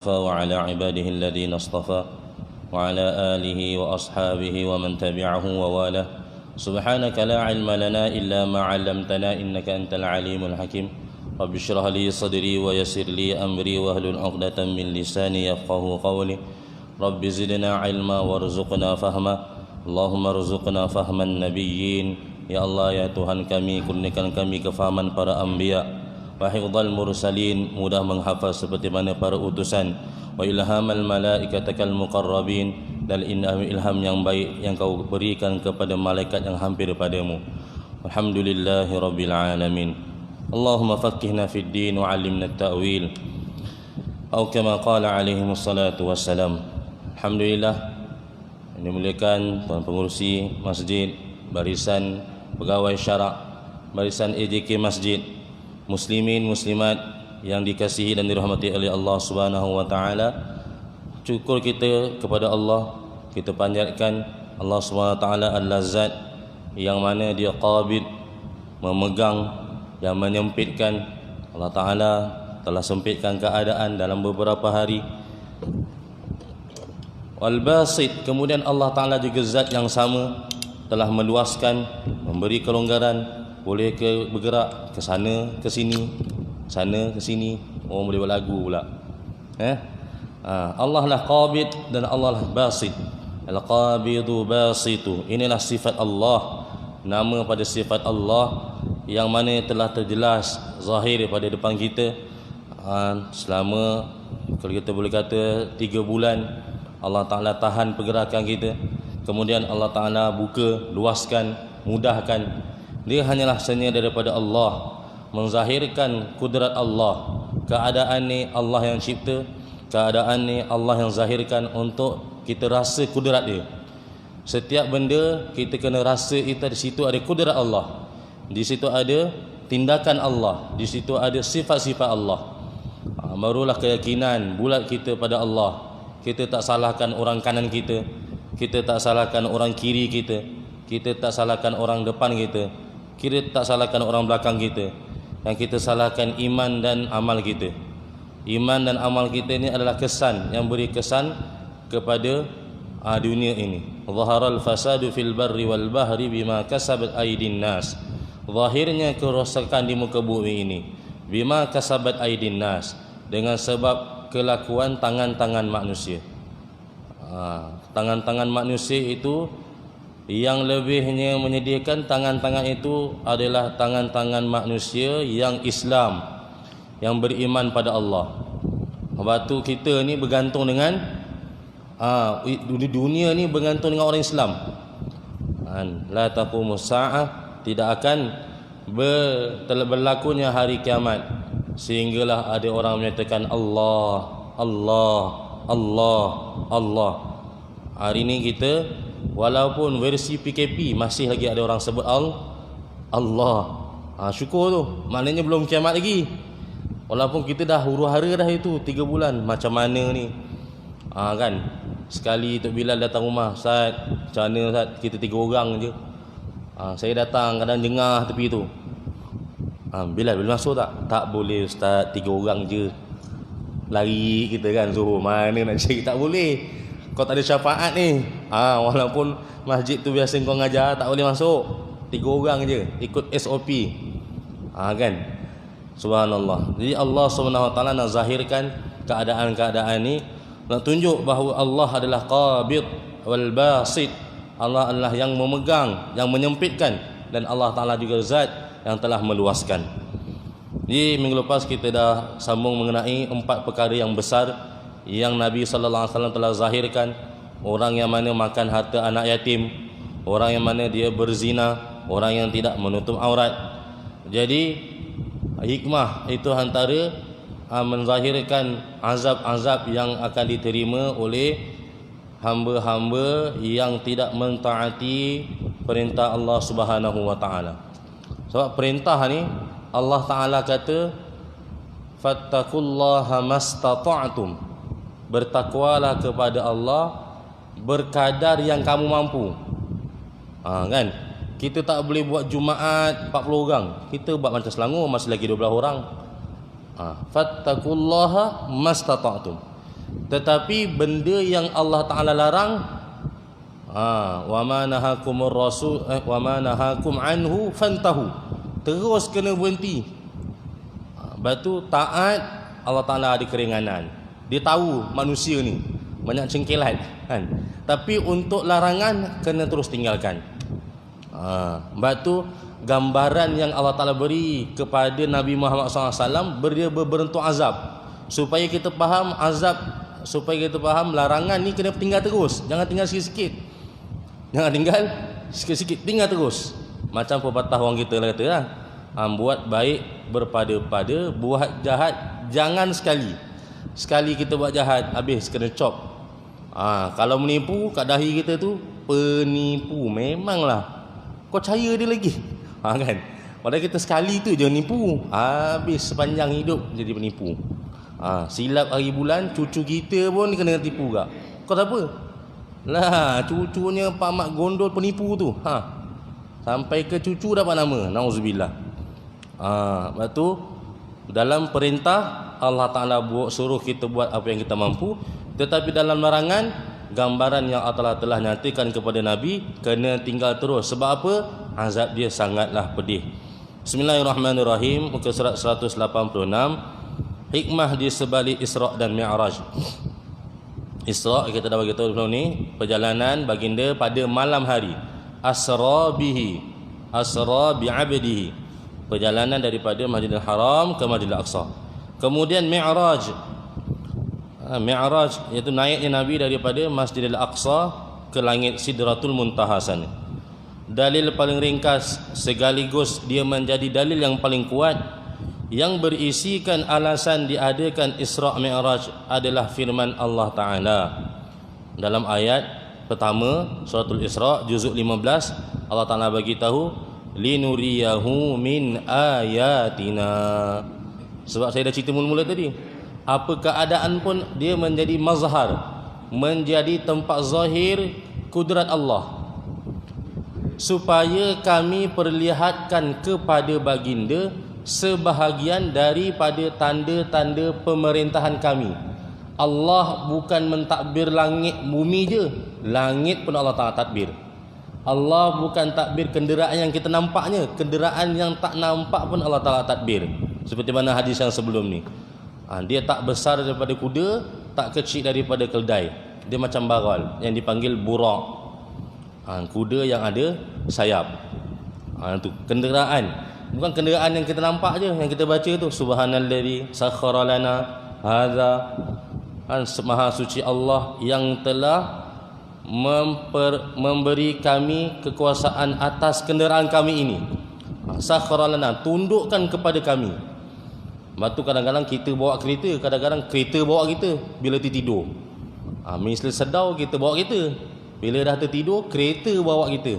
وعلى عباده الذين اصطفى وعلى آله وأصحابه ومن تبعه ووالاه. سبحانك لا علم لنا إلا ما علمتنا إنك أنت العليم الحكيم. رب اشرح لي صدري ويسر لي أمري واحلل عقدة من لساني يفقهوا قولي. رب زدنا علما وارزقنا فهما. اللهم ارزقنا فهم النبيين. Ya Allah, ya Tuhan kami, kurniakan kami kefahaman para anbiya wa hifdzal mursalin, mudah menghafal seperti mana para utusan, wa ilhamal malaikatakal muqarrabin, dan ilham yang baik yang kau berikan kepada malaikat yang hampir padamu. Alhamdulillahi rabbil alamin. Allahumma faqqihna fid din wa 'allimna at-ta'wil, atau kama qala alaihi wassalatu wassalam. Alhamdulillah, ini dimuliakan tuan pengurusi masjid, barisan pegawai syarak, barisan EJK masjid, muslimin muslimat yang dikasihi dan dirahmati oleh Allah Subhanahu wa taala. Syukur kita kepada Allah, kita panjatkan Allah Subhanahu wa taala adalah zat yang mana dia qabid, memegang, yang menyempitkan. Allah taala telah sempitkan keadaan dalam beberapa hari. Wal basit, kemudian Allah taala juga zat yang sama, telah meluaskan, memberi kelonggaran, boleh bergerak ke sana ke sini, sana ke sini. Oh, boleh buat lagu pula. Allah lah qabid dan Allah lah basit. Al-qabidu basitu, inilah sifat Allah, nama pada sifat Allah yang mana telah terjelas zahir pada depan kita selama, kalau kita boleh kata, 3 bulan Allah Ta'ala tahan pergerakan kita. Kemudian Allah Ta'ala buka, luaskan, mudahkan. Dia hanyalah senya daripada Allah, menzahirkan kudrat Allah. Keadaan ni Allah yang cipta, keadaan ni Allah yang zahirkan untuk kita rasa kudrat dia. Setiap benda kita kena rasa itu, di situ ada kudrat Allah, di situ ada tindakan Allah, di situ ada sifat-sifat Allah. Barulah keyakinan bulat kita pada Allah. Kita tak salahkan orang kanan kita, kita tak salahkan orang kiri kita, kita tak salahkan orang depan kita, kita tak salahkan orang belakang kita. Yang kita salahkan iman dan amal kita. Iman dan amal kita ini adalah kesan, yang beri kesan kepada dunia ini. Zaharal fasadu fil barri wal bahri bima kasabat aydin nas. Zahirnya kerosakan di muka bumi ini bima kasabat aydin nas, dengan sebab kelakuan tangan-tangan manusia. Tangan-tangan manusia itu yang lebihnya menyediakan tangan-tangan itu adalah tangan-tangan manusia yang Islam, yang beriman pada Allah. Sebab tu kita ni bergantung dengan dunia ni bergantung dengan orang Islam. La taqumus sa'ah, tidak akan berlakunya hari kiamat sehinggalah ada orang menyatakan Allah, Allah, Allah, Allah. Hari ini kita, walaupun versi PKP masih lagi ada orang sebut Allah. Syukur tu, maknanya belum kiamat lagi. Walaupun kita dah huru-hara dah itu 3 bulan. Macam mana ni? Kan? Sekali Tok Bilal datang rumah, Ustaz, macam mana Ustaz? Kita 3 orang je. Saya datang kadang jengah tepi tu. Bilal boleh masuk tak? Tak boleh Ustaz, 3 orang je. Lari kita kan, so mana nak cari, tak boleh. Kau tak ada syafaat ni. Walaupun masjid tu biasa kau ngajar, tak boleh masuk. 3 orang je, ikut SOP. Kan? Subhanallah. Jadi Allah SWT nak zahirkan keadaan-keadaan ni, nak tunjuk bahawa Allah adalah qabid wal basit. Allah adalah yang memegang, yang menyempitkan, dan Allah Ta'ala juga zat yang telah meluaskan. Di minggu lepas kita dah sambung mengenai 4 perkara yang besar yang Nabi sallallahu alaihi wasallam telah zahirkan. Orang yang mana makan harta anak yatim, orang yang mana dia berzina, orang yang tidak menutup aurat. Jadi hikmah itu antara menzahirkan azab-azab yang akan diterima oleh hamba-hamba yang tidak mentaati perintah Allah Subhanahu wa taala. Sebab perintah ni Allah Ta'ala kata, fattaqullaha mastata'tum, bertakwalah kepada Allah berkadar yang kamu mampu. Kan? Kita tak boleh buat Jumaat 40 orang, kita buat macam Selangor masih lagi 12 orang. Fattaqullaha mastata'tum. Tetapi benda yang Allah Ta'ala larang, wa ma nahakumur rasul wa ma nahakum anhu fantahu, terus kena berhenti. Lepas tu taat, Allah Ta'ala ada keringanan. Dia tahu manusia ni banyak cengkelat kan. Tapi untuk larangan kena terus tinggalkan. Lepas tu gambaran yang Allah Ta'ala beri kepada Nabi Muhammad SAW berbentuk azab, supaya kita faham azab, supaya kita faham larangan ni kena tinggal terus. Jangan tinggal sikit-sikit. Jangan tinggal sikit-sikit, tinggal terus. Macam pepatah orang kita kata lah, buat baik berpada-pada, buat jahat jangan sekali. Sekali kita buat jahat, habis kena cop. Kalau menipu kat dahi kita tu, penipu memanglah. Kau percaya dia lagi kan. Padahal kita sekali tu je nipu, habis sepanjang hidup jadi penipu. Silap hari bulan, cucu kita pun kena tipu gak. Kau siapa? Lah, cucunya Pak Mak Gondol penipu tu. Sampai ke cucu dapat nama, nauzubillah. Lepas tu dalam perintah Allah Ta'ala suruh kita buat apa yang kita mampu, tetapi dalam larangan, gambaran yang Allah telah nyatakan kepada Nabi, kena tinggal terus. Sebab apa? Azab dia sangatlah pedih. Bismillahirrahmanirrahim. Muka surat 186. Hikmah di sebalik Isra' dan Mi'raj. Isra' kita dah bagi tahu sebelum ni, perjalanan baginda pada malam hari. Asra bihi, asra bi'abdihi, perjalanan daripada Masjidil Haram ke Masjidil Aqsa. Kemudian Mi'raj. Mi'raj iaitu naiknya Nabi daripada Masjidil Aqsa ke langit Sidratul Muntaha sana. Dalil paling ringkas sekaligus dia menjadi dalil yang paling kuat yang berisikan alasan diadakan Isra' Mi'raj adalah firman Allah Ta'ala dalam ayat pertama suratul Isra' juzuk 15. Allah Ta'ala bagi tahu, linuriyahu min ayatina. Sebab saya dah cerita mula-mula tadi, apa keadaan pun dia menjadi mazhar, menjadi tempat zahir kudrat Allah, supaya kami perlihatkan kepada baginda sebahagian daripada tanda-tanda pemerintahan kami. Allah bukan mentadbir langit bumi je, langit pun Allah Ta'ala tadbir. Allah bukan takbir kenderaan yang kita nampaknya, kenderaan yang tak nampak pun Allah Ta'ala tadbir. Seperti mana hadis yang sebelum ni, dia tak besar daripada kuda, tak kecil daripada keldai. Dia macam baral yang dipanggil burak, kuda yang ada sayap. Itu kenderaan, bukan kenderaan yang kita nampak je, yang kita baca tu subhanallazi sakhkhara lana hadza. Maha suci Allah yang telah memberi kami kekuasaan atas kenderaan kami ini. Sakhkhara lana, tundukkan kepada kami. Lepas tu kadang-kadang kita bawa kereta, kadang-kadang kereta bawa kita bila tertidur. Misal sedau kita bawa kereta, bila dah tertidur kereta bawa kita.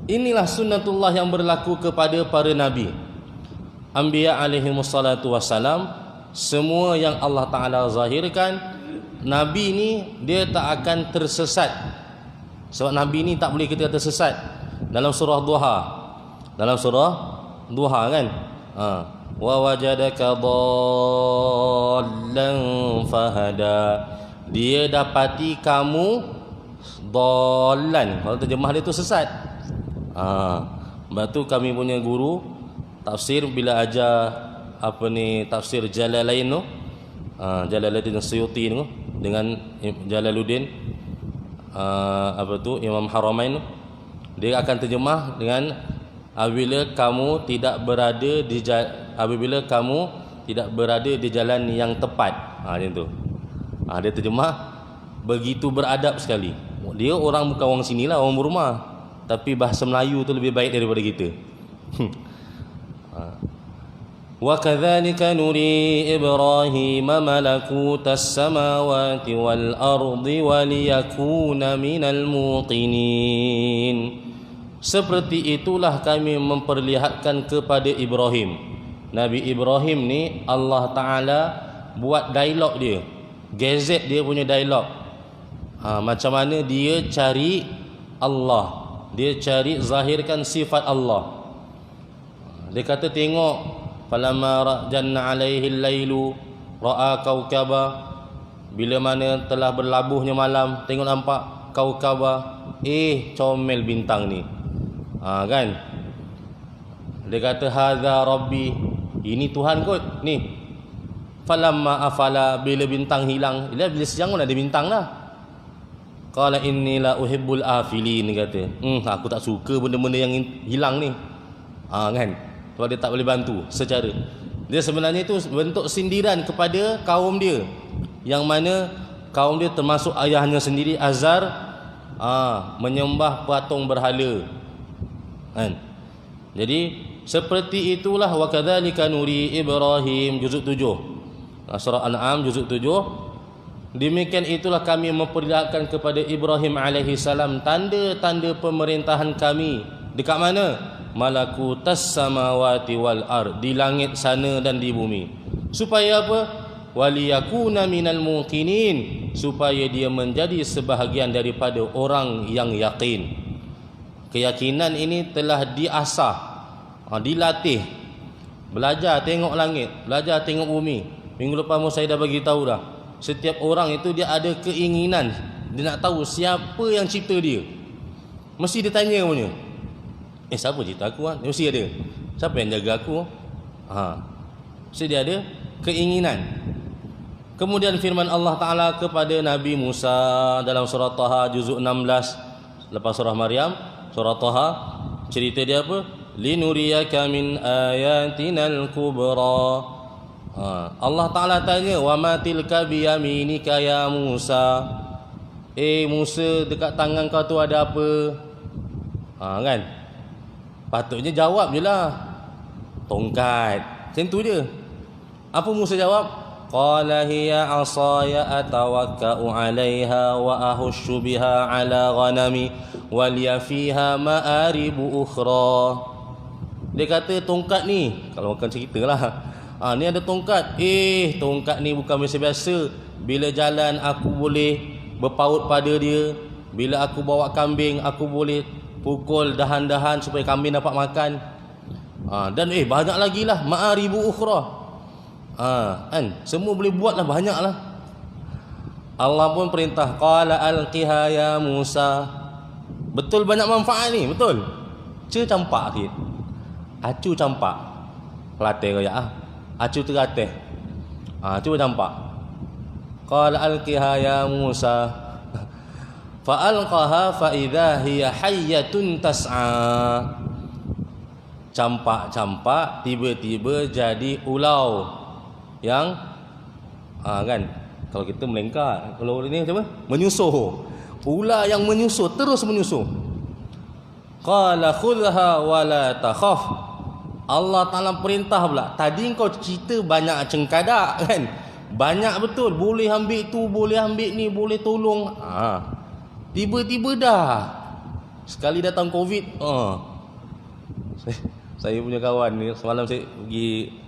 Inilah sunnatullah yang berlaku kepada para nabi, anbiya alaihi wassalatu wassalam. Semua yang Allah Ta'ala zahirkan, nabi ni dia tak akan tersesat. Sebab nabi ni tak boleh kita kata sesat. Dalam surah Duha, dalam surah Duha kan, wa wajadaka dhallan fahada, dia dapati kamu dhallan, kalau terjemah dia tu sesat. Lepas tu kami punya guru tafsir bila ajar tafsir Jalalain tu, Jalaluddin Suyuti tu dengan Jalaluddin Imam Haramain tu, dia akan terjemah dengan apabila kamu tidak berada di jalan yang tepat. Macam tu. Dia terjemah begitu beradab sekali. Dia orang bukan orang sinilah, orang berumah, tapi bahasa Melayu tu lebih baik daripada kita. Wa kadzalika nuri Ibrahim malakutas samawati wal ardi waliyakuna minal muqinin. Seperti itulah kami memperlihatkan kepada Ibrahim. Nabi Ibrahim ni Allah Ta'ala buat dialog dia, gazet dia punya dialog. Macam mana dia cari Allah, dia cari zahirkan sifat Allah. Dia kata tengok, falamma janna alaihi al-lailu, ra'a kaukaba, bila mana telah berlabuhnya malam, tengok nampak kaukaba, comel bintang ni. Kan? Dia kata hadza rabbi, ini Tuhan kot ni. Falamma afala, bila bintang hilang, bila siang pun ada bintang dah. Qala inni la uhibbul afilin, dia kata. Aku tak suka benda-benda yang hilang ni. Kan? Sebab dia tak boleh bantu secara. Dia sebenarnya itu bentuk sindiran kepada kaum dia, yang mana kaum dia termasuk ayahnya sendiri Azar menyembah patung berhala. Kan? Jadi seperti itulah wa kadzalika nuri Ibrahim juzuk 7. Surah Al-An'am juzuk 7. Demikian itulah kami memperlihatkan kepada Ibrahim alaihi salam tanda-tanda pemerintahan kami. Dekat mana? Malakutas samawati wal ard, di langit sana dan di bumi. Supaya apa? Waliyakuna minal muqinin, supaya dia menjadi sebahagian daripada orang yang yakin. Keyakinan ini telah diasah, dilatih. Belajar tengok langit, belajar tengok bumi. Minggu lepas saya dah bagi tahu dah. Setiap orang itu dia ada keinginan, dia nak tahu siapa yang cipta dia. Mesti dia tanya punya. Siapa cipta aku? Mesti ada. Siapa yang jaga aku? Mesti dia ada keinginan. Kemudian firman Allah Ta'ala kepada Nabi Musa dalam surah Taha juzuk 16, lepas surah Maryam, surah Taha, cerita dia apa? Linuriyaka min ayatinal kubra. Allah Ta'ala tanya, wa ma tilka biyaminika ya Musa. Musa, dekat tangan kau tu ada apa? Kan? Patutnya jawab je lah, tongkat. Macam tu je. Apa Musa jawab? Qala hiya asaya atawakka'u 'alaiha wa ahushu biha 'ala ghanami wa liya fiha ma'aribu ukhra. Dia kata tongkat ni, kalau makan ceritalah. Ni ada tongkat. Tongkat ni bukan biasa-biasa. Bila jalan aku boleh berpaut pada dia. Bila aku bawa kambing, aku boleh pukul dahan-dahan supaya kambing dapat makan. Dan banyak lagi lah, ma'aribu ukhra. Kan? Semua boleh buat lah, banyak lah. Allah pun perintah, qala alqiha ya Musa. Betul banyak manfaat ni, betul. Campak sikit. Acu campak. Kelatih kaya acu teratih. Cuba campak. Qala alqiha ya Musa. Fa'alqaha fa'idha hiya hayyatun tas'a. Campak-campak, tiba-tiba jadi ulau yang kan, kalau kita melengkar, kalau ini macam mana? Menyusuh. Ular yang menyusuh, terus menyusuh. Qala khudha wa la takhaf. Allah Ta'ala perintah pula. Tadi kau cerita banyak cengkadak kan, banyak betul, boleh ambil tu, boleh ambil ni, boleh tolong. Tiba-tiba dah sekali datang Covid. Saya punya kawan ni, semalam saya pergi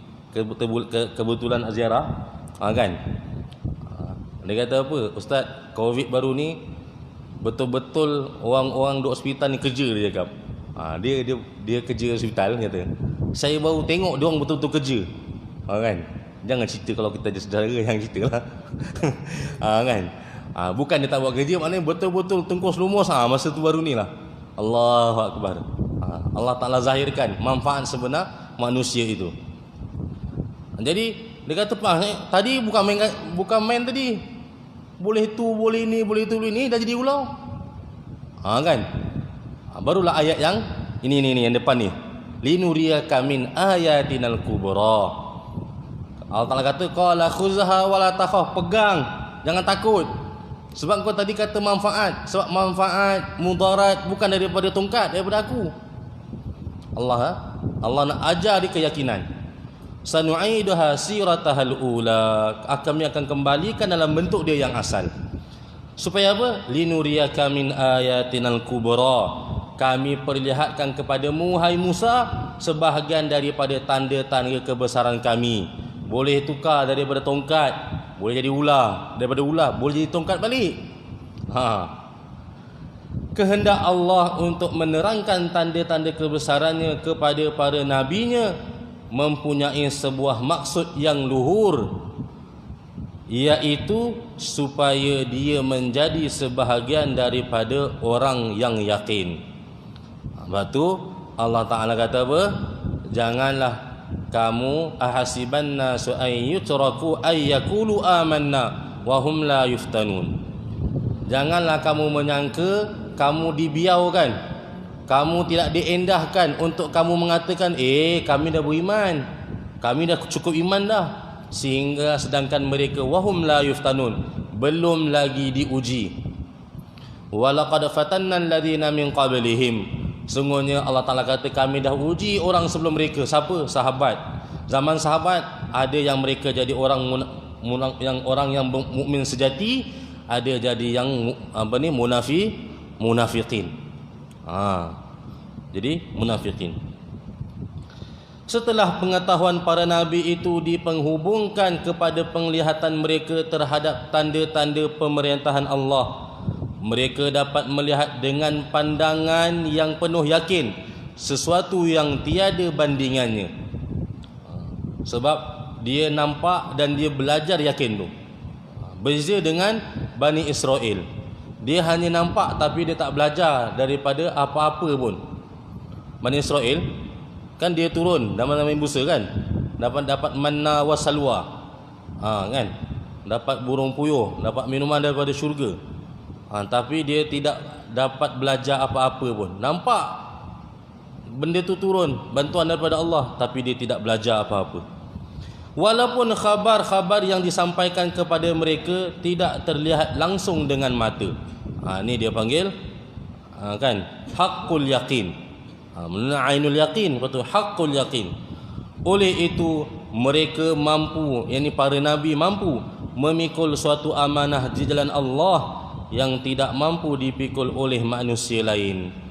kebetulan ziarah, kan. Dia kata apa? Ustaz, Covid baru ni betul-betul orang-orang duk hospital ni kerja, dia cakap. Dia kerja hospital, kata. Saya baru tengok dia orang betul-betul kerja. Kan. Jangan cerita kalau kita ada saudara yang ceritalah. Kan. Bukan dia tak buat kerja, maknanya betul-betul tengkos lumus masa tu baru ni lah. Allahu Akbar. Allah Ta'ala zahirkan manfaat sebenar manusia itu. Jadi dia kata, tadi bukan main tadi. Boleh tu, boleh ni, boleh tu, boleh ni, dah jadi ulau. Kan. Barulah ayat yang ini yang depan ni. Linuriyaka min ayatinal kubra. Allah Ta'ala kata, qala khuzha wa la takhaf, pegang, jangan takut. Sebab kau tadi kata manfaat. Sebab manfaat, mudarat bukan daripada tongkat, daripada aku. Allah nak ajar dia keyakinan. Sanu'iduha siratahal ula. Kami akan kembalikan dalam bentuk dia yang asal. Supaya apa? Linuriyaka min ayatinal kubra. Kami perlihatkan kepadamu, hai Musa, sebahagian daripada tanda-tanda kebesaran kami. Boleh tukar daripada tongkat, boleh jadi ular. Daripada ular, boleh jadi tongkat balik. Kehendak Allah untuk menerangkan tanda-tanda kebesarannya kepada para nabinya mempunyai sebuah maksud yang luhur. iaitu supaya dia menjadi sebahagian daripada orang yang yakin. Sebab tu Allah Ta'ala kata apa? Janganlah kamu ahasiban nasu ay yutraku ay yaqulu amanna wa hum la yuftanun. Janganlah kamu menyangka kamu dibiarkan, kamu tidak diendahkan untuk kamu mengatakan kami dah beriman, kami dah cukup iman dah, sehingga sedangkan mereka wahum la yuftanun, belum lagi diuji. Walaqad fatanna alladhina min qablihim, sungguhnya Allah Ta'ala kata kami dah uji orang sebelum mereka. Siapa? Sahabat. Zaman sahabat ada yang mereka jadi orang yang mukmin sejati, ada jadi yang munafiqin. Jadi munafiqin. Setelah pengetahuan para nabi itu dipenghubungkan kepada penglihatan mereka terhadap tanda-tanda pemerintahan Allah, mereka dapat melihat dengan pandangan yang penuh yakin sesuatu yang tiada bandingannya. Sebab dia nampak dan dia belajar yakin tu. Berbeza dengan Bani Israel. Dia hanya nampak tapi dia tak belajar daripada apa-apa pun. Bani Israel kan dia turun zaman-zaman Musa kan, dapat manna wa salwa, kan, dapat burung puyuh, dapat minuman daripada syurga. Tapi dia tidak dapat belajar apa-apa pun. Nampak benda tu turun, bantuan daripada Allah, tapi dia tidak belajar apa-apa. Walaupun khabar-khabar yang disampaikan kepada mereka tidak terlihat langsung dengan mata. Ni dia panggil kan haqqul yaqin. Ainul yaqin, betul, haqqul yaqin. Oleh itu mereka mampu, yakni para nabi mampu memikul suatu amanah di jalan Allah yang tidak mampu dipikul oleh manusia lain.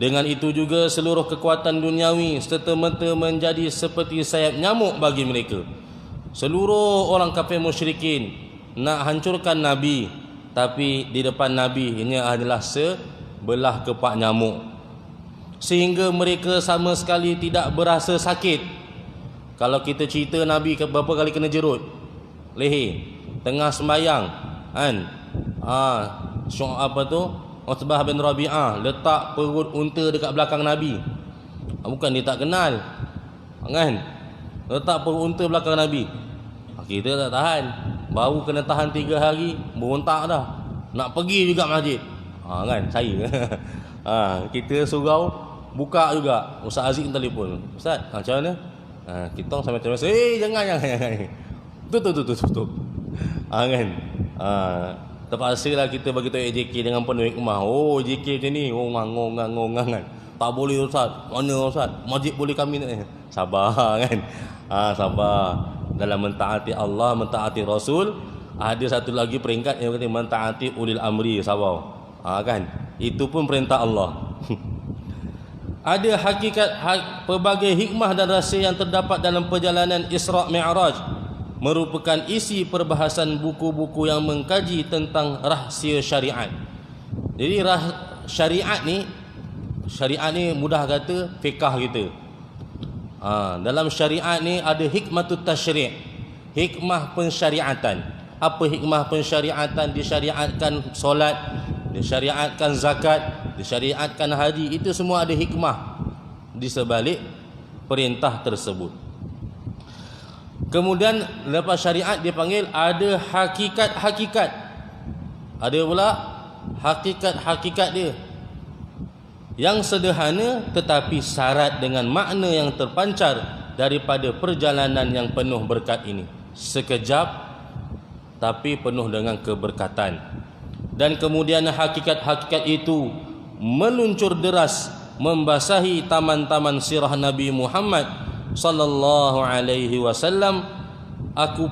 Dengan itu juga seluruh kekuatan duniawi serta-merta menjadi seperti sayap nyamuk bagi mereka. Seluruh orang kafir musyrikin nak hancurkan Nabi, tapi di depan Nabi ini adalah sebelah kepak nyamuk, sehingga mereka sama sekali tidak berasa sakit. Kalau kita cerita Nabi berapa kali kena jerut leher tengah sembahyang kan, apa tu, Utbah bin Rabi'ah letak perut unta dekat belakang Nabi. Bukan dia tak kenal kan, letak perut unta belakang Nabi. Kita tak tahan, baru kena tahan 3 hari, berontak dah, nak pergi juga masjid. Kan saya kita surau buka juga. Ustaz Aziz telefon, Ustaz macam mana? Kita sampai terus, jangan tutup kan. Terpaksa lah kita bagi tahu JK dengan penuh hikmah. JK macam ni, ngongang kan. Tak boleh Ustaz. Mana Ustaz? Masjid boleh kami nak. Sabar kan. Sabar. Dalam mentaati Allah, mentaati Rasul, ada satu lagi peringkat yang kata mentaati ulil amri. Sabar. Kan. Itu pun perintah Allah. Ada pelbagai hikmah dan rahsia yang terdapat dalam perjalanan Isra' Mi'raj, merupakan isi perbahasan buku-buku yang mengkaji tentang rahsia syariat. Jadi syariat ni mudah kata fiqh kita. Dalam syariat ni ada hikmatut tasyri', hikmah pensyariatan. Apa hikmah pensyariatan? Disyariatkan solat, disyariatkan zakat, disyariatkan haji. Itu semua ada hikmah di sebalik perintah tersebut. Kemudian lepas syariat dipanggil ada hakikat-hakikat. Ada pula hakikat-hakikat dia yang sederhana tetapi syarat dengan makna yang terpancar daripada perjalanan yang penuh berkat ini. Sekejap tapi penuh dengan keberkatan. Dan kemudian hakikat-hakikat itu meluncur deras membasahi taman-taman sirah Nabi Muhammad sallallahu alaihi wasallam. Aku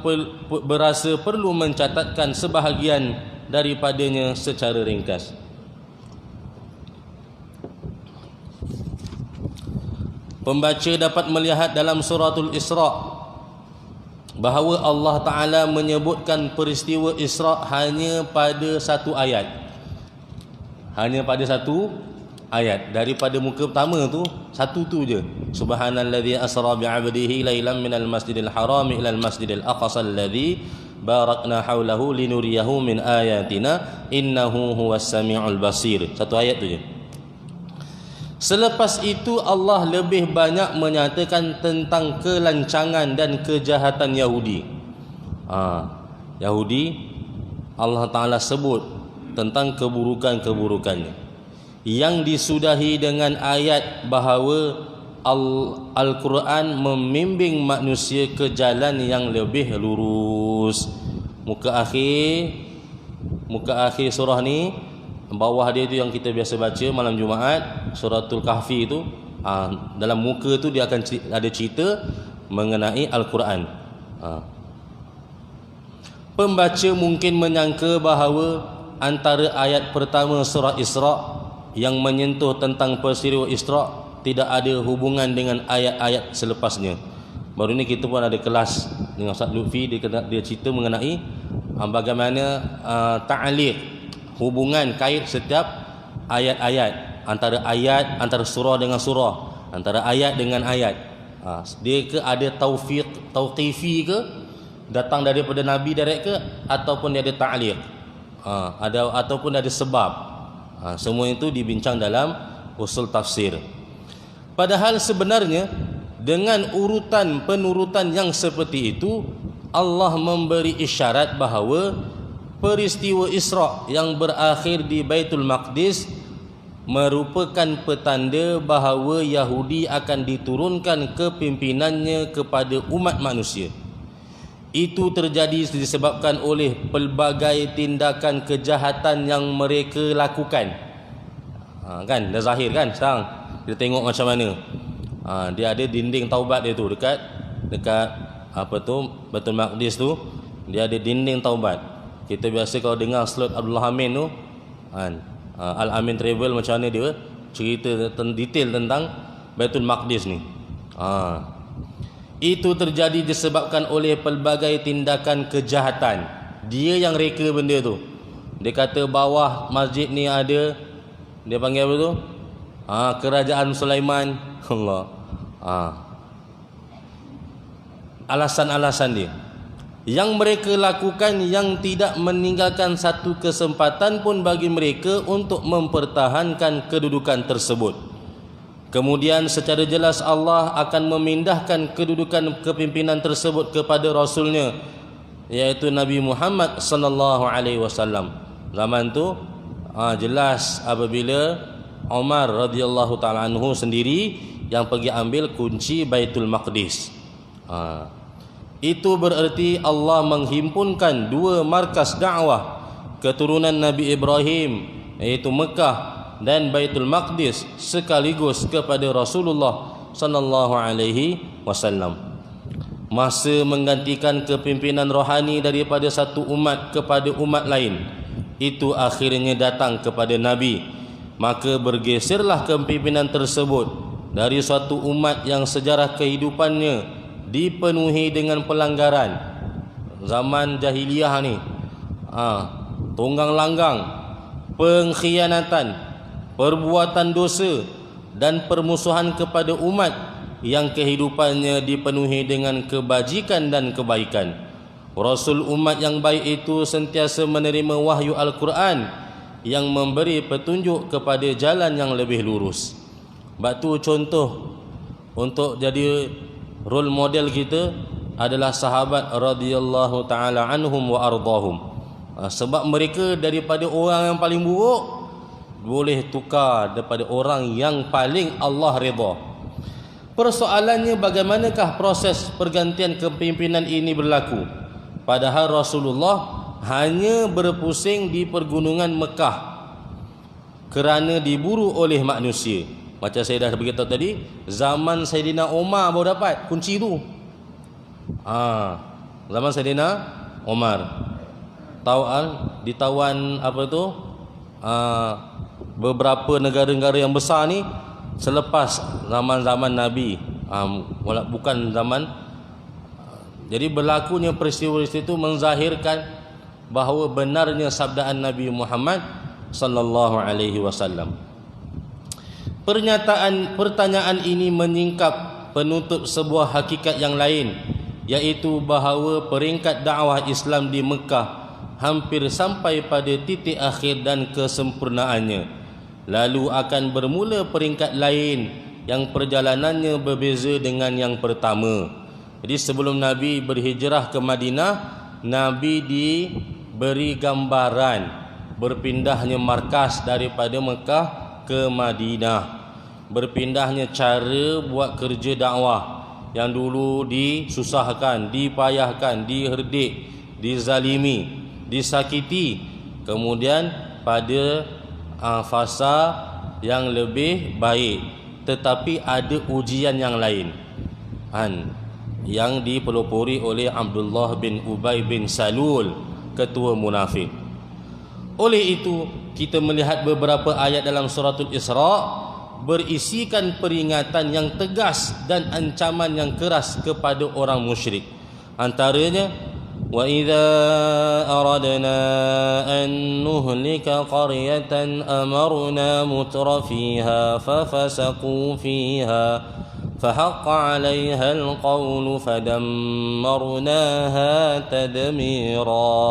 berasa perlu mencatatkan sebahagian daripadanya secara ringkas. Pembaca dapat melihat dalam suratul Isra' bahawa Allah Ta'ala menyebutkan peristiwa Isra' hanya pada satu ayat. Hanya pada satu ayat. Daripada muka pertama tu, satu tu je. Subhanalladzi asra bi'abdihi lailan minal masjidil harami ilal masjidil aqsa alladzi barakna haulahu linuriyahu min ayatina innahu huwas samiul basir. Satu ayat tu je. Selepas itu Allah lebih banyak menyatakan tentang kelancangan dan kejahatan Yahudi. Yahudi Allah Ta'ala sebut tentang keburukan-keburukannya yang disudahi dengan ayat bahawa Al-Quran membimbing manusia ke jalan yang lebih lurus. Muka akhir surah ni, bawah dia tu yang kita biasa baca malam Jumaat, suratul Kahfi tu, dalam muka tu dia akan ada cerita mengenai Al-Quran. Pembaca mungkin menyangka bahawa antara ayat pertama surah Isra yang menyentuh tentang peristiwa Isra tidak ada hubungan dengan ayat-ayat selepasnya. Baru ni kita pun ada kelas dengan Ustaz Lutfi, dia cerita mengenai bagaimana ta'liq, hubungan kait setiap ayat-ayat, antara surah dengan surah, antara ayat dengan ayat. Dia ke ada tauqifi ke, datang daripada Nabi direct ke, ataupun dia ada ta'liq, ataupun ada sebab. Semua itu dibincang dalam usul tafsir. Padahal sebenarnya dengan penurutan yang seperti itu, Allah memberi isyarat bahawa peristiwa Isra yang berakhir di Baitul Maqdis merupakan petanda bahawa Yahudi akan diturunkan kepimpinannya kepada umat manusia. Itu terjadi disebabkan oleh pelbagai tindakan kejahatan yang mereka lakukan. Kan dah zahir kan sekarang. Kita tengok macam mana. Dia ada dinding taubat dia tu dekat Baitul Maqdis tu, dia ada dinding taubat. Kita biasa kalau dengar slot Abdul Hamid tu, Al-Amin Travel macam mana dia cerita detail tentang Baitul Maqdis ni. Itu terjadi disebabkan oleh pelbagai tindakan kejahatan. Dia yang reka benda tu. Dia kata bawah masjid ni ada, dia panggil apa tu? Kerajaan Sulaiman. Allah. Alasan-alasan dia yang mereka lakukan yang tidak meninggalkan satu kesempatan pun bagi mereka untuk mempertahankan kedudukan tersebut. Kemudian secara jelas Allah akan memindahkan kedudukan kepimpinan tersebut kepada Rasulnya, iaitu Nabi Muhammad sallallahu alaihi wasallam. Zaman tu jelas apabila Umar radhiyallahu taala anhu sendiri yang pergi ambil kunci Baitul Maqdis. Itu bererti Allah menghimpunkan dua markas dakwah keturunan Nabi Ibrahim, iaitu Mekah dan Baitul Maqdis, sekaligus kepada Rasulullah sallallahu alaihi wasallam. Masa menggantikan kepimpinan rohani daripada satu umat kepada umat lain, itu akhirnya datang kepada Nabi. Maka bergeserlah kepimpinan tersebut dari suatu umat yang sejarah kehidupannya dipenuhi dengan pelanggaran. Zaman jahiliyah ni, tunggang langgang, pengkhianatan, perbuatan dosa dan permusuhan kepada umat yang kehidupannya dipenuhi dengan kebajikan dan kebaikan. Rasul umat yang baik itu sentiasa menerima wahyu Al-Quran yang memberi petunjuk kepada jalan yang lebih lurus. Sebab tu contoh untuk jadi role model kita adalah sahabat radhiyallahu taala anhum wa ardahum. Sebab mereka daripada orang yang paling buruk boleh tukar daripada orang yang paling Allah redha. Persoalannya, bagaimanakah proses pergantian kepimpinan ini berlaku? Padahal Rasulullah hanya berpusing di pergunungan Mekah kerana diburu oleh manusia. Macam saya dah beritahu tadi, zaman Saidina Umar baru dapat kunci tu. Zaman Saidina Umar ditawan beberapa negara-negara yang besar ni selepas zaman-zaman Nabi, bukan zaman. Jadi berlakunya peristiwa-peristiwa itu menzahirkan bahawa benarnya sabdaan Nabi Muhammad sallallahu alaihi wasallam. Pertanyaan ini menyingkap penutup sebuah hakikat yang lain, iaitu bahawa peringkat dakwah Islam di Mekah hampir sampai pada titik akhir dan kesempurnaannya. Lalu akan bermula peringkat lain yang perjalanannya berbeza dengan yang pertama. Jadi sebelum Nabi berhijrah ke Madinah, Nabi diberi gambaran berpindahnya markas daripada Mekah ke Madinah. Berpindahnya cara buat kerja dakwah yang dulu disusahkan, dipayahkan, diherdik, dizalimi, disakiti, kemudian pada fasa yang lebih baik, tetapi ada ujian yang lain yang dipelopori oleh Abdullah bin Ubay bin Salul, ketua munafik. Oleh itu kita melihat beberapa ayat dalam suratul Isra berisikan peringatan yang tegas dan ancaman yang keras kepada orang musyrik. Antaranya, وَإِذَا أَرَدْنَا أَن نُهْلِكَ قَرْيَةً أَمَرْنَا مُتْرَفِيهَا فَفَسَقُوا فِيهَا فَحَقَّ عَلَيْهَا الْقَوْلُ فَدَمَّرْنَاهَا تَدْمِيرًا.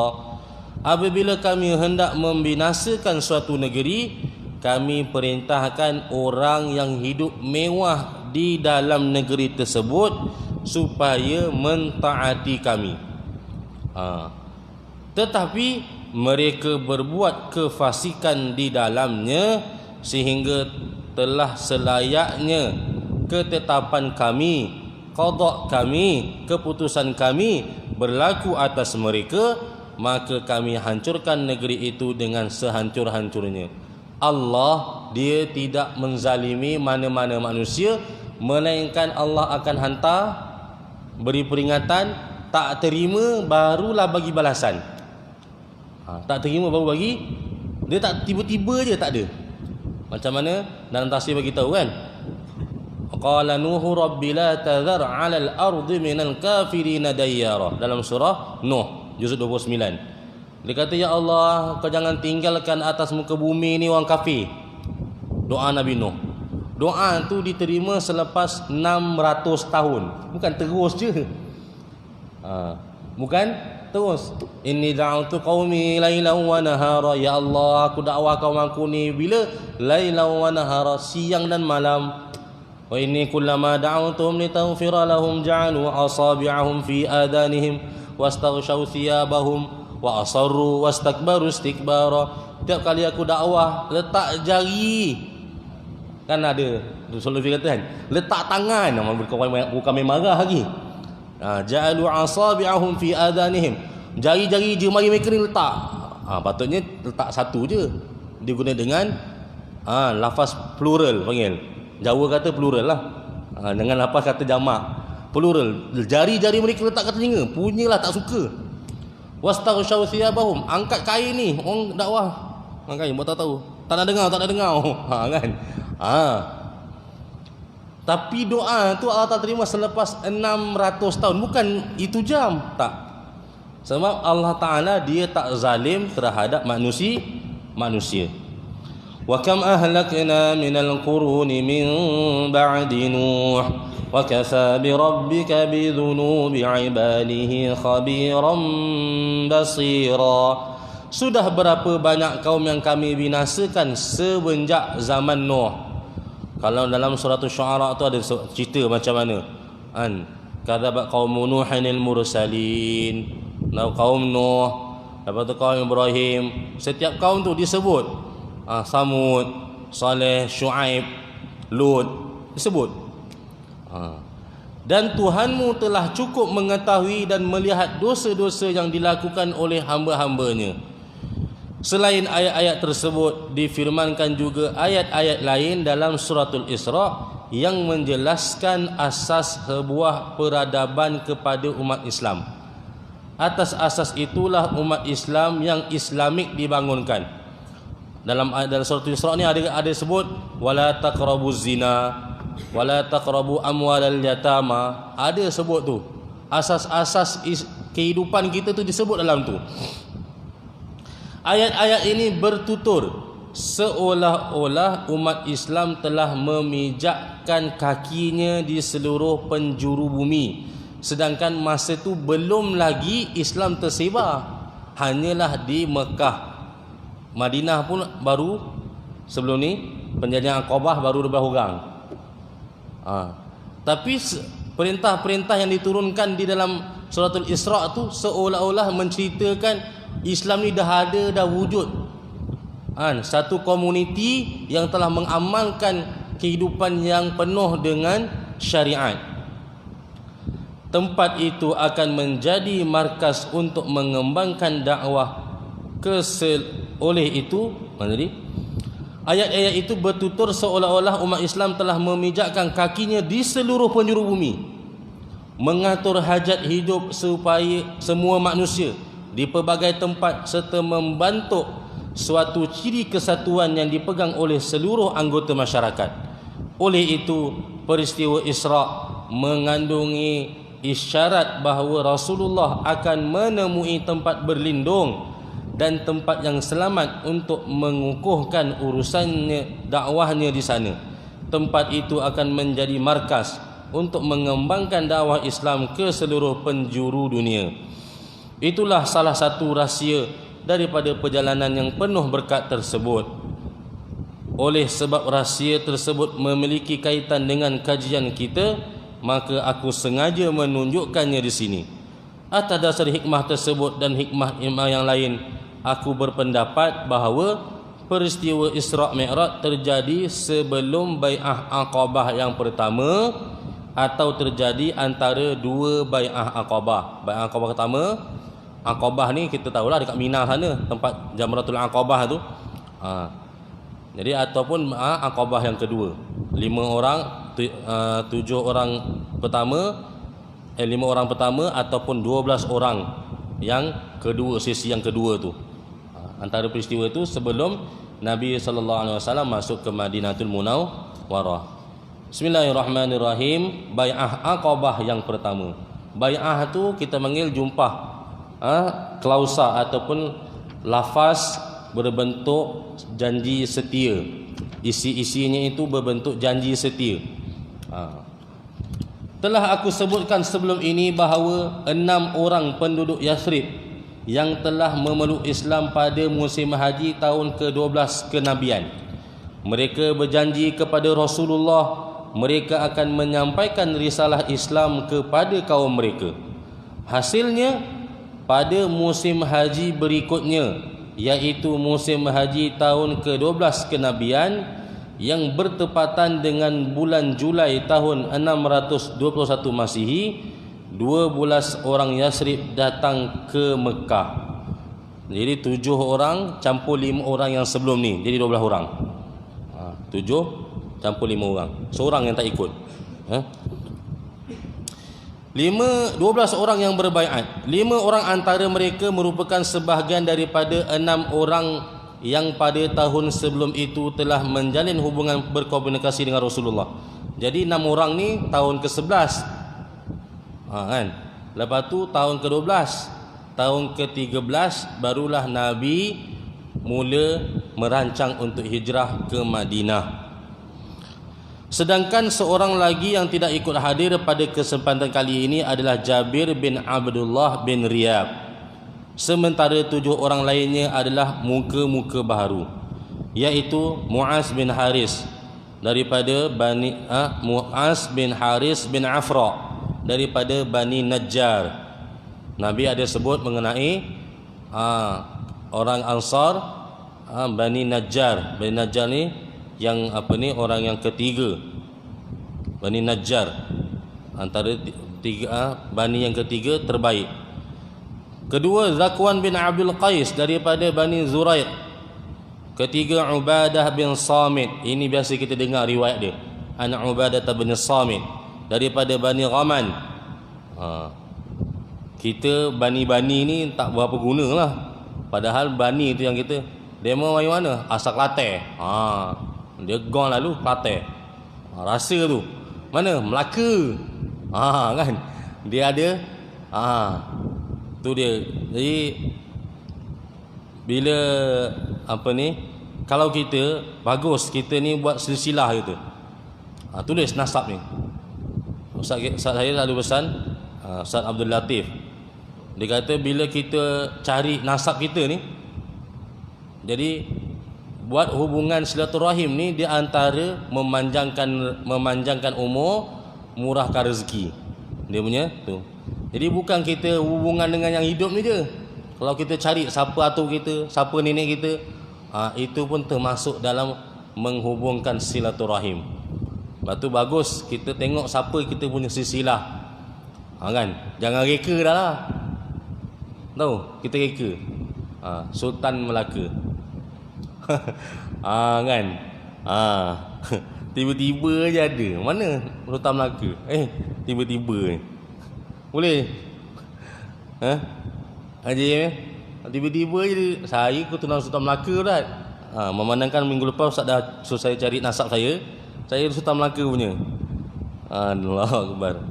Apabila kami hendak membinasakan suatu negeri, kami perintahkan orang yang hidup mewah di dalam negeri tersebut supaya mentaati kami. Tetapi mereka berbuat kefasikan di dalamnya, sehingga telah selayaknya ketetapan kami, qada kami, keputusan kami berlaku atas mereka, maka kami hancurkan negeri itu dengan sehancur-hancurnya. Allah, dia tidak menzalimi mana-mana manusia, melainkan Allah akan hantar, beri peringatan, tak terima barulah bagi balasan. Tak terima baru bagi. Dia tak tiba-tiba je, tak ada. Macam mana dalam tafsir bagi tahu kan, qala nuhu rabbi la tadhar 'alal ardi minal kafirin dayyara, dalam surah Nuh juzuk 29. Dia kata, ya Allah, kau jangan tinggalkan atas muka bumi ni orang kafir. Doa Nabi Nuh. Doa tu diterima selepas 600 tahun. Bukan terus je. Bukan terus. Inni da'utu qaumi lailan wa nahara. Ya Allah, aku dakwah kaum aku ni bila? Lailan wa nahara, siang dan malam. Wa inni kullama da'utuhum litaghfira lahum ja'alu asabi'ahum fi adanihim wastaghshaw thiyabahum wa asarru wastakbaru istikbara. Tiap kali aku dakwah, letak jari. Kan ada Rasulullah kata kan, letak tangan, bukan main marah lagi. Ja'alu asabi'ahum fi adanihim, jari-jari jemari mereka ni letak. Patutnya letak satu je. Dia guna dengan lafaz plural panggil. Jawa kata plural lah. Dengan lafaz kata jamak, plural. Jari-jari mereka letak kat telinga, punyalah tak suka. Wastaghshaw thiyabahum, angkat kain ni, orang dakwah angkat kain, buat tahu. Tak nak dengar. Kan? Tapi doa tu Allah tak terima selepas 600 tahun. Bukan itu jam, tak. Sebab Allah Ta'ala dia tak zalim terhadap manusia. Wa kam ahlakna minal quruni min ba'di Nuh wa kafa bi rabbika bi dhunubi ibadihi khabiran basira. Sudah berapa banyak kaum yang kami binasakan semenjak zaman Nuh. Kalau dalam surah Syu'ara tu ada cerita macam mana. Kadzabat qaum Nuhinil mursalin. Kaum Nuh, lepas tu kaum Ibrahim. Setiap kaum tu disebut. Samud, Saleh, Syuaib, Lut, disebut. Dan Tuhanmu telah cukup mengetahui dan melihat dosa-dosa yang dilakukan oleh hamba-hambanya. Selain ayat-ayat tersebut, difirmankan juga ayat-ayat lain dalam suratul Isra yang menjelaskan asas sebuah peradaban kepada umat Islam. Atas asas itulah umat Islam yang Islamik dibangunkan. Dalam suratul Isra ni ada sebut wala taqrabuz zina, wala taqrabu amwalal yatama. Ada sebut tu. Asas-asas kehidupan kita tu disebut dalam tu. Ayat-ayat ini bertutur seolah-olah umat Islam telah memijakkan kakinya di seluruh penjuru bumi Sedangkan masa tu belum lagi Islam tersebar, hanyalah di Mekah. Madinah pun baru sebelum ni penjajahan Aqabah baru 12 orang. Tapi perintah-perintah yang diturunkan di dalam suratul Isra' tu seolah-olah menceritakan Islam ni dah ada, dah wujud. Satu komuniti yang telah mengamalkan kehidupan yang penuh dengan syariat. Tempat itu akan menjadi markas untuk mengembangkan dakwah oleh itu menjadi ayat-ayat itu bertutur seolah-olah umat Islam telah memijakkan kakinya di seluruh penjuru bumi, mengatur hajat hidup supaya semua manusia di pelbagai tempat serta membentuk suatu ciri kesatuan yang dipegang oleh seluruh anggota masyarakat. Oleh itu, peristiwa Isra' mengandungi isyarat bahawa Rasulullah akan menemui tempat berlindung dan tempat yang selamat untuk mengukuhkan urusannya, dakwahnya di sana. Tempat itu akan menjadi markas untuk mengembangkan dakwah Islam ke seluruh penjuru dunia. Itulah salah satu rahsia daripada perjalanan yang penuh berkat tersebut. Oleh sebab rahsia tersebut memiliki kaitan dengan kajian kita, maka aku sengaja menunjukkannya di sini. Atas dasar hikmah tersebut dan hikmah yang lain, aku berpendapat bahawa peristiwa Isra' Mi'raj terjadi sebelum Bai'ah Aqabah yang pertama atau terjadi antara dua Bai'ah Aqabah. Bai'ah Aqabah pertama, Aqabah ni kita tahulah dekat Mina sana, tempat Jamratul Aqabah tu. Jadi ataupun Aqabah yang kedua, 5 orang 7 orang pertama, 5 orang pertama ataupun 12 orang yang kedua, sesi yang kedua tu. Antara peristiwa itu sebelum Nabi SAW masuk ke Madinatul Munawwarah. Bismillahirrahmanirrahim. Bai'ah Aqabah yang pertama. Bai'ah tu kita panggil jumpah, klausa ataupun lafaz berbentuk janji setia. Isi-isinya itu berbentuk janji setia. Telah aku sebutkan sebelum ini bahawa 6 orang penduduk Yathrib yang telah memeluk Islam pada musim haji tahun ke-12 kenabian, mereka berjanji kepada Rasulullah mereka akan menyampaikan risalah Islam kepada kaum mereka. Hasilnya, pada musim haji berikutnya, iaitu musim haji tahun ke-12 kenabian yang bertepatan dengan bulan Julai tahun 621 Masihi, 12 orang Yathrib datang ke Mekah. Jadi 7 orang campur 5 orang yang sebelum ni, jadi 12 orang. 7 campur 5 orang, seorang yang tak ikut. 12 orang yang berbaiat. 5 orang antara mereka merupakan sebahagian daripada 6 orang yang pada tahun sebelum itu telah menjalin hubungan berkomunikasi dengan Rasulullah. Jadi 6 orang ni tahun ke-11, kan? Lepas tu tahun ke-12, tahun ke-13 barulah Nabi mula merancang untuk hijrah ke Madinah. Sedangkan seorang lagi yang tidak ikut hadir pada kesempatan kali ini adalah Jabir bin Abdullah bin Riyab. Sementara 7 orang lainnya adalah muka-muka baharu, iaitu Mu'az bin Haris daripada Mu'az bin Haris bin Afra daripada Bani Najjar. Nabi ada sebut mengenai orang Ansar, Bani Najjar. Bani Najjar ni yang orang yang ketiga, Bani Najjar, antara tiga Bani yang ketiga terbaik. Kedua, Zakwan bin Abdul Qais daripada Bani Zuraid. Ketiga, Ubadah bin Samit. Ini biasa kita dengar riwayat dia, anak Ubadah bin Samit daripada Bani Ghaman. Kita Bani-Bani ni tak berapa guna lah. Padahal Bani tu yang kita, dia mau main mana? Asal Kelantan. Dia gong lalu Kelantan. Rasa tu mana? Melaka. Kan? Dia ada tu dia. Jadi bila kalau kita bagus, kita ni buat silsilah gitu. Tulis nasab ni. Ustaz saya selalu pesan Ustaz Abdul Latif. Dia kata bila kita cari nasab kita ni, jadi buat hubungan silaturahim ni dia antara memanjangkan umur, murahkan rezeki. Dia punya tu. Jadi bukan kita hubungan dengan yang hidup ni je. Kalau kita cari siapa atuk kita, siapa nenek kita, itu pun termasuk dalam menghubungkan silaturahim. Lepas tu bagus kita tengok siapa kita punya silsilah. Kan? Jangan reka dah lah. Tahu? Kita reka. Sultan Melaka. Kan? Tiba-tiba je ada. Mana Sultan Melaka? Tiba-tiba ni. Boleh? Haji tiba-tiba je saya keturunan Sultan Melaka dah. Memandangkan minggu lepas Ustaz dah suruh saya cari nasab saya Sultan Melaka punya. Allahu Akbar.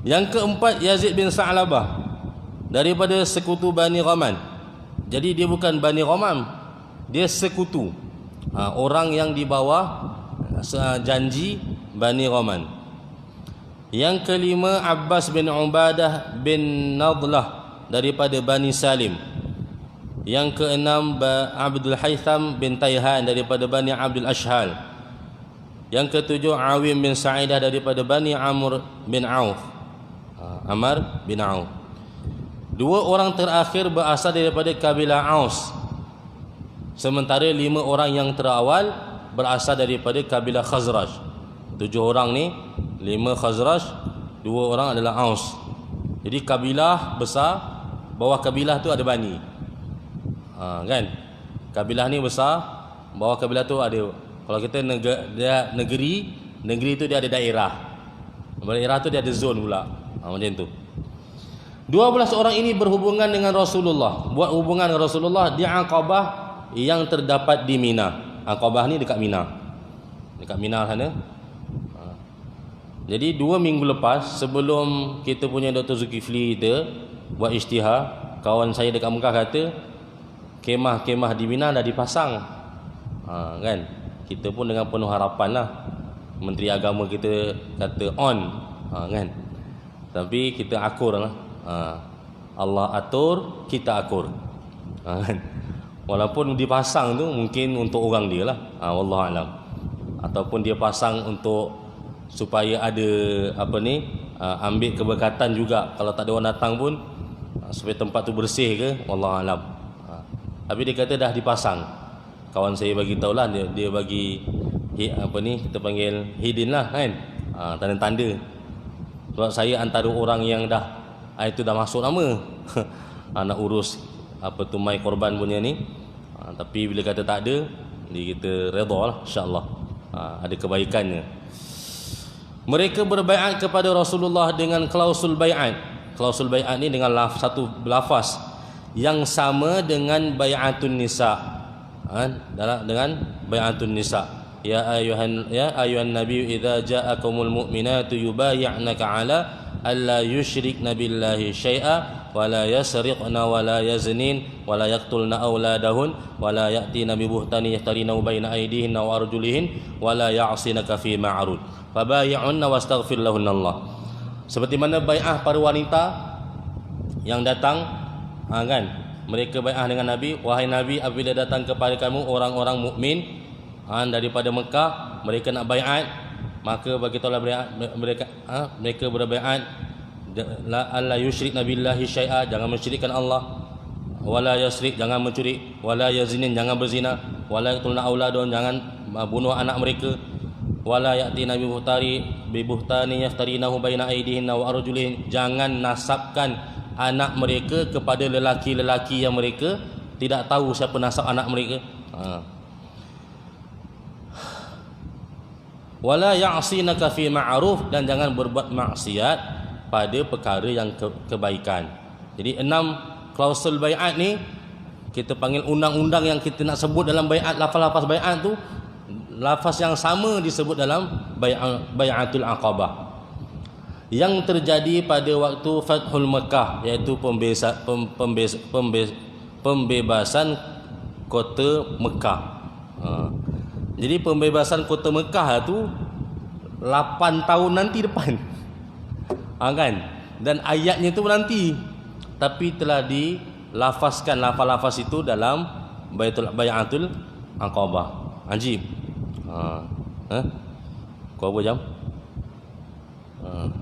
Yang keempat, Yazid bin Sa'labah daripada sekutu Bani Ghaman. Jadi dia bukan Bani Ghamam, dia sekutu, orang yang di bawah janji Bani Ghaman. Yang kelima, Abbas bin Ubadah bin Nadlah daripada Bani Salim. Yang keenam, Abdul Haytham bin Tayhan daripada Bani Abdul Ashhal. Yang ketujuh, Awim bin Sa'idah daripada Bani Amr bin Auf. Amr bin Auf. Dua orang terakhir berasal daripada kabilah Aus. Sementara 5 orang yang terawal berasal daripada kabilah Khazraj. 7 orang ni, 5 Khazraj, 2 orang adalah Aus. Jadi kabilah besar, bawah kabilah tu ada Bani. Kan? Kabilah ni besar, bawah kabilah tu ada. Kalau kita negeri tu dia ada daerah. Daerah tu dia ada zon pula. Macam tu. 12 orang ini berhubungan dengan Rasulullah. Buat hubungan dengan Rasulullah di Aqabah yang terdapat di Mina. Aqabah ni dekat Mina. Dekat Mina sana. Jadi 2 minggu lepas sebelum kita punya Dr. Zulkifli kita buat isytihar, kawan saya dekat Mekah kata kemah-kemah di Mina dah dipasang. Kan? Kita pun dengan penuh harapan lah. Menteri Agama kita kata on. Kan? Tapi kita akur lah. Allah atur, kita akur. Kan? Walaupun dipasang tu mungkin untuk orang dia lah. Wallahualam. Ataupun dia pasang untuk supaya ada ambil keberkatan juga. Kalau tak ada orang datang pun supaya tempat tu bersih ke, wallahualam. Tapi dia kata dah dipasang. Kawan saya bagi tahulah, dia bagi kita panggil hidin lah kan. Tanda-tanda. Sebab saya antara orang yang itu dah masuk nama. Nak urus mai korban punya ni. Tapi bila kata tak ada, dia kita redha lah, insya-Allah. Ada kebaikannya. Mereka berbaiat kepada Rasulullah dengan klausul baiat. Klausul baiat ni dengan satu lafaz yang sama dengan baiatun nisa. Dengan baiatun nisa. Ya ayuhan nabiy idza ja'akumul mu'minatu yubayyi'naka 'ala alla yusyrikna billahi syai'a wa la yasriqna wa la yaznin wa la yaqtulna auladahun wa la ya'tina bi buhtani yaftarinahu baina aydihinna wa arjulihin wa la ya'sinaka fi ma'ruf fabayi'unna wastaghfir lahunna Allah. Seperti mana bai'ah para wanita yang datang, kan, mereka bai'ah dengan Nabi, wahai Nabi, apabila datang kepada kamu orang-orang mukmin daripada Mekah, mereka nak bai'at, maka bagi tahulah mereka berbai'at la alla yusyrikna billahi syai'a, jangan mensyirikkan Allah, wala yasrik, jangan mencuri, wala yazinin, jangan berzina, wala yaqtulna auladun, jangan bunuh anak mereka, wala ya'tina bi buhtani yaftarinahu baina aydihinna wa arjulihin, jangan nasabkan anak mereka kepada lelaki-lelaki yang mereka tidak tahu siapa nasab anak mereka. Wala ya'sinaka fi ma'ruf, dan jangan berbuat maksiat pada perkara yang kebaikan. Jadi 6 klausul baiat ni kita panggil undang-undang yang kita nak sebut dalam baiat. Lafaz-lafaz baiat tu lafaz yang sama disebut dalam baiatul Aqabah yang terjadi pada waktu Fathul Mekah, iaitu pembebasan kota Mekah. Jadi pembebasan kota Mekah tu 8 tahun nanti depan. Kan? Dan ayatnya itu menanti, tapi telah dilafazkan lafaz-lafaz itu dalam Bai'atul Aqabah. Ajib. Kau berapa jam?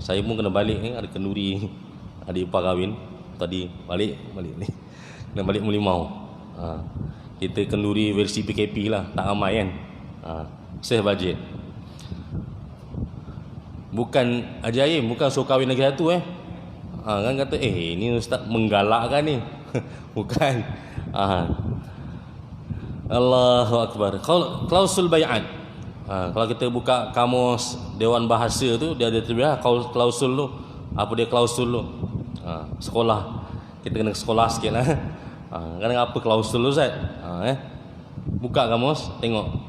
Saya pun kena balik ni, ada kenduri adik ipar kahwin tadi, balik ni. Kena balik Melimau. Kita kenduri versi PKP lah, tak ramai kan. Save budget. Bukan ajaib, bukan suruh kahwin lagi satu kan kata ni ustaz menggalakkan ni. Bukan. Allahu Akbar. Klausul bai'at. Kalau kita buka kamus Dewan Bahasa tu, dia ada terbiah klausul tu. Apa dia klausul tu? Sekolah. Kita kena sekolah sikit lah. Kadang apa klausul tu Ustaz? Buka kamus, tengok.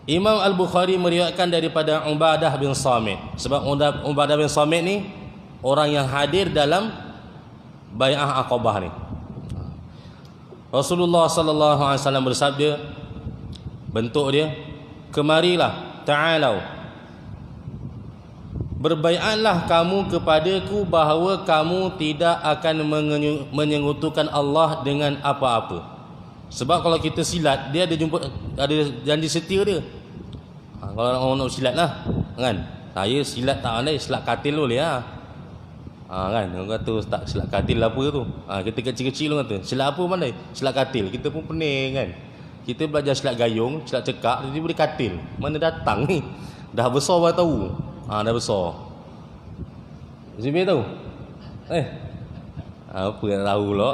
Imam Al-Bukhari meriwayatkan daripada Ubadah bin Samit. Sebab Ubadah bin Samit ni orang yang hadir dalam Bai'ah Aqabah ni. Rasulullah sallallahu alaihi wasallam bersabda, bentuk dia, kemarilah, ta'alau, berbaiatlah kamu kepadaku bahawa kamu tidak akan menyekutukan Allah dengan apa-apa. Sebab kalau kita silat, dia ada janji setia dia. Kalau orang nak silat lah kan, saya silat tak pandai, silat katil boleh lah. Kan orang kata tak silat katil apa tu. Kita kecil-kecil orang kata silat apa pandai, silat katil. Kita pun pening kan. Kita belajar silat gayung, silat cekak, jadi boleh katil. Mana datang ni? Dah besar baru tahu. Dah besar. Zibir tahu? Apa yang tahu pula?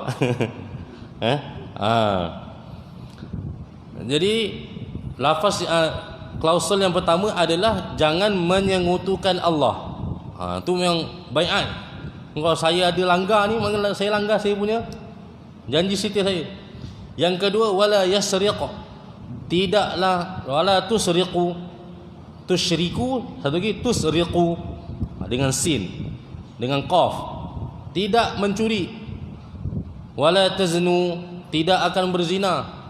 Jadi lafaz klausul yang pertama adalah jangan menyekutukan Allah. Tu memang baiat. Kalau saya ada langgar ni, mana saya langgar saya punya janji setia saya. Yang kedua, wala yasriq, tidaklah, wala tusriqu, tusyriku, satu lagi tusriqu dengan sin, dengan qaf, tidak mencuri. Wala taznu, tidak akan berzina.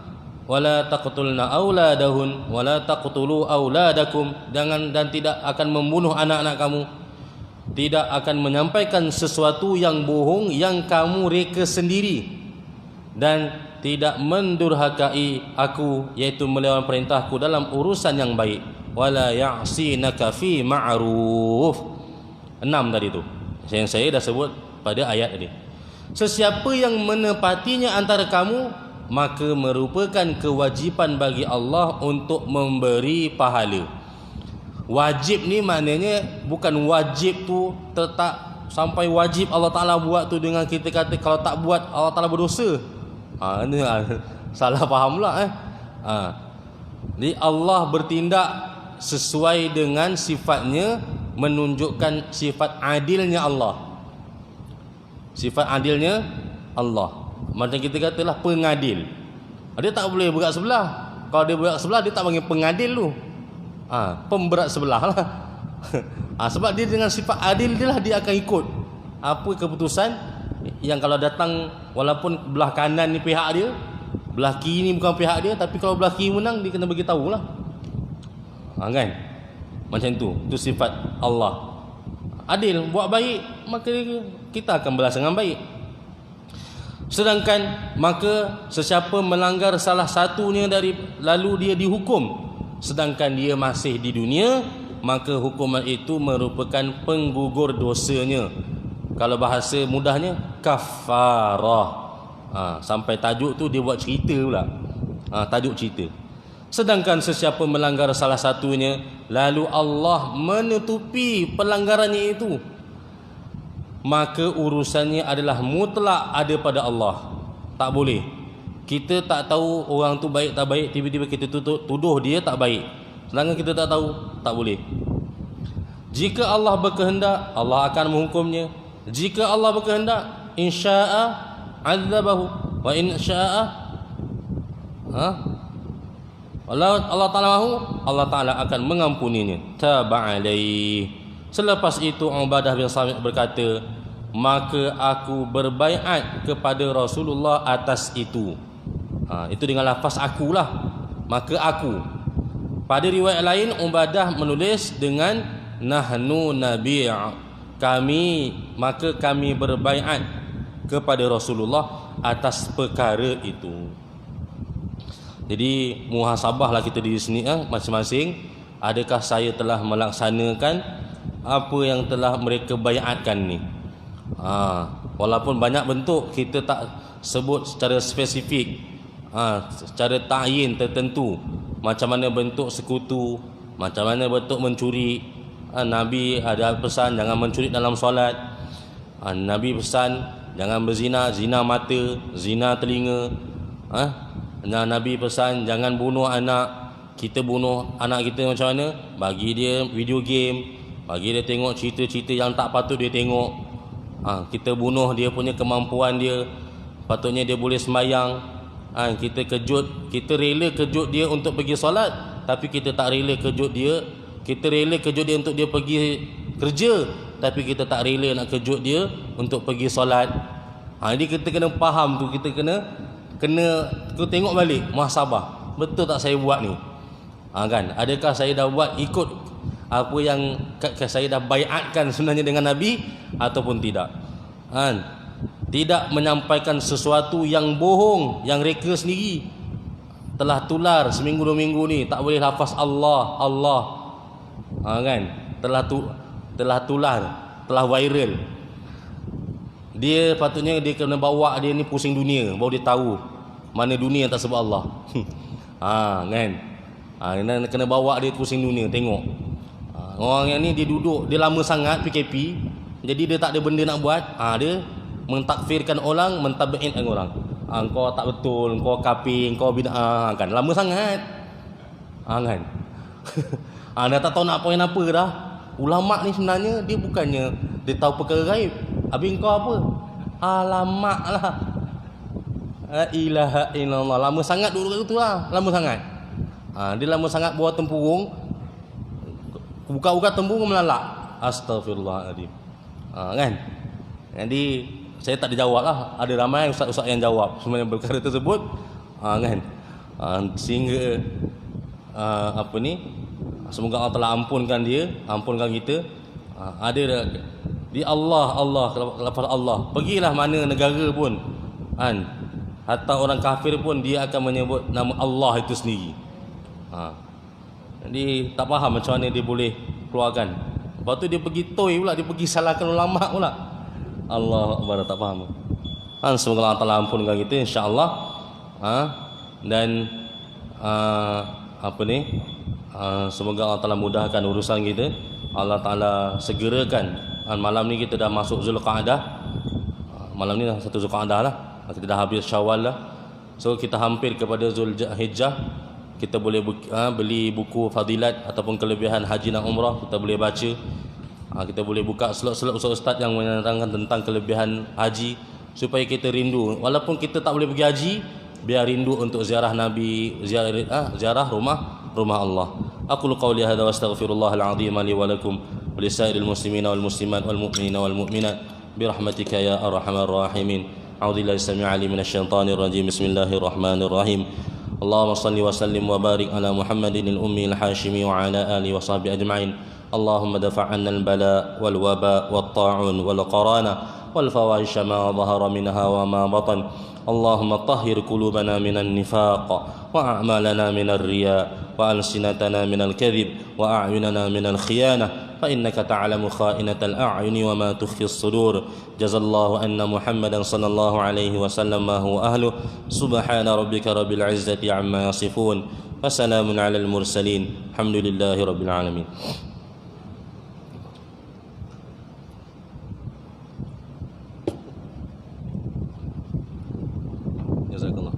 Wala taqtulna auladahun, wala taqtulu auladakum, dan tidak akan membunuh anak-anak kamu. Tidak akan menyampaikan sesuatu yang bohong yang kamu reka sendiri, dan tidak mendurhakai aku, iaitu melawan perintahku dalam urusan yang baik. Wala ya'sinaka fi ma'ruf. 6 tadi tu yang saya dah sebut pada ayat tadi. Sesiapa yang menepatinya antara kamu, maka merupakan kewajipan bagi Allah untuk memberi pahala. Wajib ni maknanya bukan wajib tu tetap sampai wajib Allah Ta'ala buat tu dengan kita kata kalau tak buat Allah Ta'ala berdosa. Ini salah faham pula. Jadi Allah bertindak sesuai dengan sifatnya, menunjukkan sifat adilnya Allah. Sifat adilnya Allah. Macam kita katalah pengadil. Dia tak boleh berat sebelah. Kalau dia berat sebelah, dia tak panggil pengadil tu. Pemberat sebelah lah. Sebab dia dengan sifat adil dia lah, dia akan ikut apa keputusan yang kalau datang, walaupun belah kanan ni pihak dia, belah kiri ni bukan pihak dia, tapi kalau belah kiri menang, dia kena bagi tahu lah. Kan? Macam tu. Itu sifat Allah. Adil, buat baik, maka kita akan balas dengan baik. Sedangkan maka sesiapa melanggar salah satunya lalu dia dihukum sedangkan dia masih di dunia, maka hukuman itu merupakan penggugur dosanya. Kalau bahasa mudahnya kafarah. Sampai tajuk tu dia buat cerita pula. Tajuk cerita. Sedangkan sesiapa melanggar salah satunya lalu Allah menutupi pelanggarannya itu, maka urusannya adalah mutlak ada pada Allah. Tak boleh. Kita tak tahu orang tu baik tak baik, tiba-tiba kita tuduh dia tak baik. Sedangkan kita tak tahu, tak boleh. Jika Allah berkehendak, Allah akan menghukumnya. Jika Allah berkehendak, insya'a azabahu wa insya'a Allah Ta'ala mahu, Allah Ta'ala akan mengampuninya. Taba'alai. Selepas itu Ubadah bin Samit berkata, maka aku berbaiat kepada Rasulullah atas itu. Itu dengan lafaz akulah. Maka aku. Pada riwayat lain Ubadah menulis dengan nahnu maka kami berbaiat kepada Rasulullah atas perkara itu. Jadi muhasabahlah kita di sini masing-masing, adakah saya telah melaksanakan apa yang telah mereka baiatkan ni? Walaupun banyak bentuk kita tak sebut secara spesifik, secara ta'yin tertentu, macam mana bentuk sekutu, macam mana bentuk mencuri. Nabi ada pesan jangan mencuri dalam solat. Nabi pesan jangan berzina, zina mata, zina telinga. Nabi pesan jangan bunuh anak. Kita bunuh anak kita macam mana? Bagi dia video game, bagi dia tengok cerita-cerita yang tak patut dia tengok. Kita bunuh dia punya kemampuan dia. Patutnya dia boleh sembahyang. Kita kejut, kita rela kejut dia untuk pergi solat, tapi kita tak rela kejut dia. Kita rela kejut dia untuk dia pergi kerja, tapi kita tak rela nak kejut dia untuk pergi solat. Jadi kita kena faham tu, kita kena tengok balik muhasabah. Betul tak saya buat ni? Kan? Adakah saya dah buat ikut apa yang saya dah baiatkan sebenarnya dengan Nabi ataupun tidak? Tidak menyampaikan sesuatu yang bohong, yang reka sendiri. Telah tular seminggu 2 minggu ni tak boleh lafaz Allah, Allah. Kan? Telah tular, telah viral. Dia patutnya dia kena bawa dia ni pusing dunia, baru dia tahu mana dunia yang tak sebut Allah. Kan? Kena bawa dia pusing dunia tengok. Orang yang ni dia duduk, dia lama sangat PKP, jadi dia tak ada benda nak buat. Dia mentakfirkan orang, mentabi'in orang. Kau tak betul, kau kafir, kau bid'ah, kan? Lama sangat. Kan? Dah tak tahu nak poin apa dah. Ulama ni sebenarnya dia bukannya dia tahu perkara gaib. Habis kau apa? Alamak lah. La ilaha illallah. Lama sangat duduk kat situ lah. Lama sangat. Dia lama sangat bawa tempurung. Buka-buka tempurung melalak. Astaghfirullahaladzim. Kan? Jadi saya tak dijawab lah. Ada ramai ustaz-ustaz yang jawab sebenarnya perkara tersebut. Kan? Sehingga semoga Allah telah ampunkan dia, ampunkan kita. Ada di Allah, lafaz Allah. Pergilah mana negara pun, hatta orang kafir pun dia akan menyebut nama Allah itu sendiri. Jadi tak faham macam mana dia boleh keluarkan. Lepas tu dia pergi toy pula, dia pergi salahkan ulama pula. Allah Akbar, tak faham. Semoga Allah telah ampunkan kita, insya-Allah. Dan semoga Allah Ta'ala mudahkan urusan kita. Allah Ta'ala segerakan. Malam ni kita dah masuk Zulqa'dah. Malam ni dah 1 Zulqa'dah lah. Kita dah habis Syawal lah. So kita hampir kepada Zulhijjah. Kita boleh beli buku fadilat ataupun kelebihan haji dan umrah. Kita boleh baca. Kita boleh buka slot-slot ustaz-ustaz yang menerangkan tentang kelebihan haji, supaya kita rindu. Walaupun kita tak boleh pergi haji, biar rindu untuk ziarah Nabi, ziarah rumah Allah. Aqulu qawli hadza wa astaghfirullahal azim li wa lakum wa lisairil muslimina wal muslimat wal mu'minina wal mu'minat bi rahmatika ya arhamar rahimin. A'udzubillahi samii'il 'alim minasy syaithanir rajim. Bismillahirrahmanirrahim. Allahumma shalli wa sallim wa barik ala Muhammadin al-ummi al-hashimi wa ala alihi wa sahbihi ajma'in. Allahumma dafa' 'anna al-bala wal waba wat ta'un wal qarana wal fawahisha ma dhahara minha wa ma batan. Allahumma tahhir qulubana minan nifaq wa a'malana minar riya wa alsinatana minal kadhib wa a'yunana minal khiyanah fa innaka ta'lamu kha'inatal a'yuni wa ma tukhfi as-sudur. Jazallahu anna Muhammadan sallallahu alaihi wasallam ma huwa ahluh. Subhana rabbika rabbil izzati amma yasifun wa salamun alal mursalin. Alhamdulillahi rabbil alamin. Jazakallah.